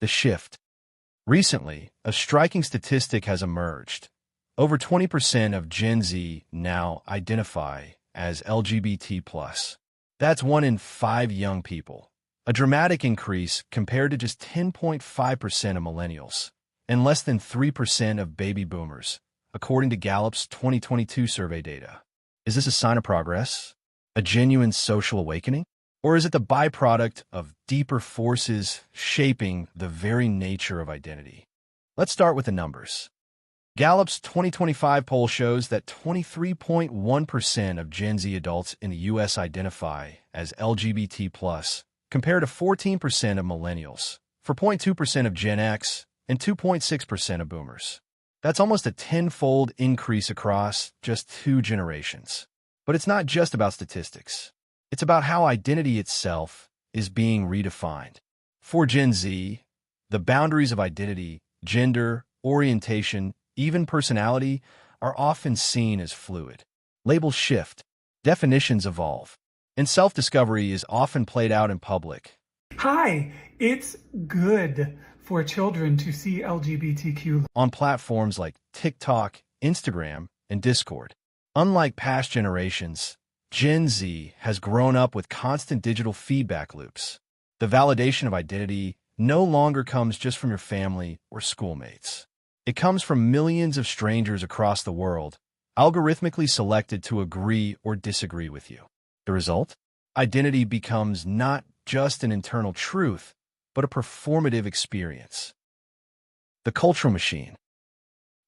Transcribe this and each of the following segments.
The shift. Recently, a striking statistic has emerged. Over 20% of Gen Z now identify as LGBT+. That's 1 in 5 young people. A dramatic increase compared to just 10.5% of millennials and less than 3% of baby boomers, according to Gallup's 2022 survey data. Is this a sign of progress? A genuine social awakening? Or is it the byproduct of deeper forces shaping the very nature of identity? Let's start with the numbers. Gallup's 2025 poll shows that 23.1% of Gen Z adults in the U.S. identify as LGBT+, compared to 14% of millennials, 4.2% of Gen X, and 2.6% of boomers. That's almost a tenfold increase across just 2 generations. But it's not just about statistics. It's about how identity itself is being redefined. For Gen Z, the boundaries of identity, gender, orientation, even personality are often seen as fluid. Labels shift, definitions evolve, and self-discovery is often played out in public. Hi, it's good for children to see LGBTQ On platforms like TikTok, Instagram, and Discord. Unlike past generations, Gen Z has grown up with constant digital feedback loops. The validation of identity no longer comes just from your family or schoolmates. It comes from millions of strangers across the world, algorithmically selected to agree or disagree with you. The result? Identity becomes not just an internal truth, but a performative experience. The cultural machine.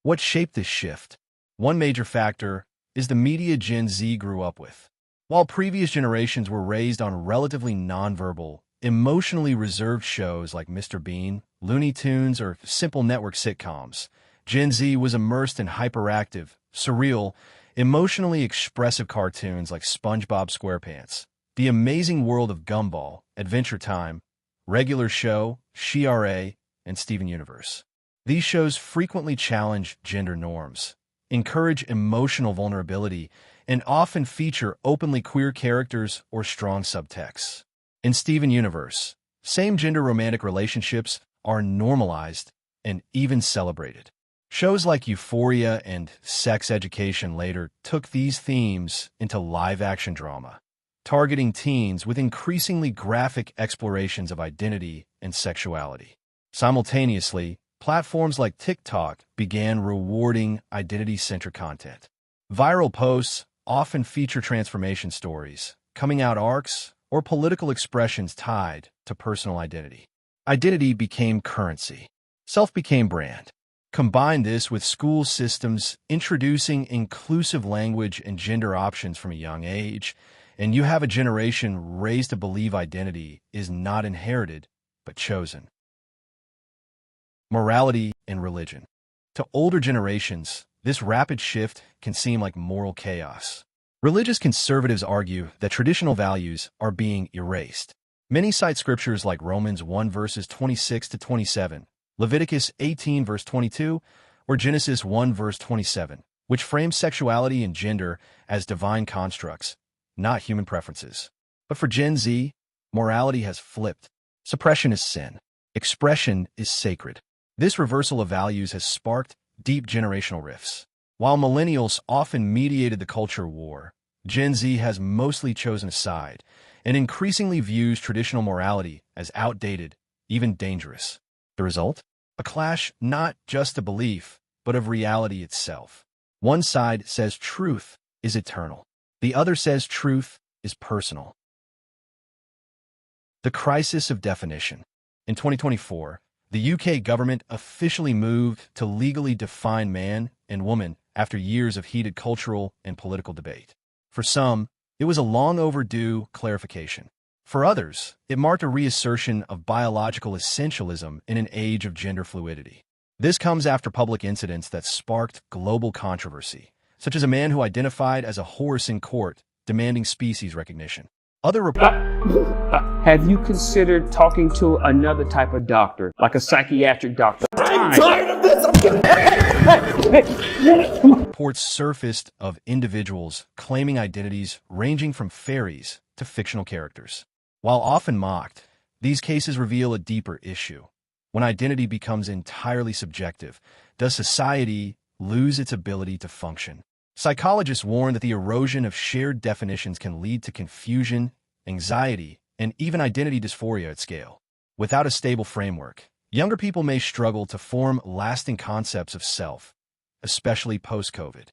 What shaped this shift? One major factor is the media Gen Z grew up with. While previous generations were raised on relatively nonverbal, emotionally reserved shows like Mr. Bean, Looney Tunes, or simple network sitcoms, Gen Z was immersed in hyperactive, surreal, emotionally expressive cartoons like SpongeBob SquarePants, The Amazing World of Gumball, Adventure Time, Regular Show, She-Ra, and Steven Universe. These shows frequently challenge gender norms, encourage emotional vulnerability, and often feature openly queer characters or strong subtexts. In Steven Universe, same-gender romantic relationships are normalized and even celebrated. Shows like Euphoria and Sex Education later took these themes into live-action drama, targeting teens with increasingly graphic explorations of identity and sexuality. Simultaneously, platforms like TikTok began rewarding identity-centric content. Viral posts often feature transformation stories, coming-out arcs, or political expressions tied to personal identity. Identity became currency. Self became brand. Combine this with school systems introducing inclusive language and gender options from a young age, and you have a generation raised to believe identity is not inherited, but chosen. Morality and religion. To older generations, this rapid shift can seem like moral chaos. Religious conservatives argue that traditional values are being erased. Many cite scriptures like Romans 1 verses 26 to 27, Leviticus 18 verse 22, or Genesis 1 verse 27, which frame sexuality and gender as divine constructs, not human preferences. But for Gen Z, morality has flipped. Suppression is sin. Expression is sacred. This reversal of values has sparked deep generational rifts. While millennials often mediated the culture war, Gen Z has mostly chosen a side and increasingly views traditional morality as outdated, even dangerous. The result? A clash not just of belief, but of reality itself. One side says truth is eternal. The other says truth is personal. The crisis of definition. In 2024, the UK government officially moved to legally define man and woman after years of heated cultural and political debate. For some, it was a long overdue clarification. For others, it marked a reassertion of biological essentialism in an age of gender fluidity. This comes after public incidents that sparked global controversy, such as a man who identified as a horse in court demanding species recognition. Have you considered talking to another type of doctor, like a psychiatric doctor? I'm tired of this! Reports surfaced of individuals claiming identities ranging from fairies to fictional characters. While often mocked, these cases reveal a deeper issue, When identity becomes entirely subjective, does society lose its ability to function? Psychologists warn that the erosion of shared definitions can lead to confusion, anxiety, and even identity dysphoria at scale. Without a stable framework, younger people may struggle to form lasting concepts of self, especially post-COVID.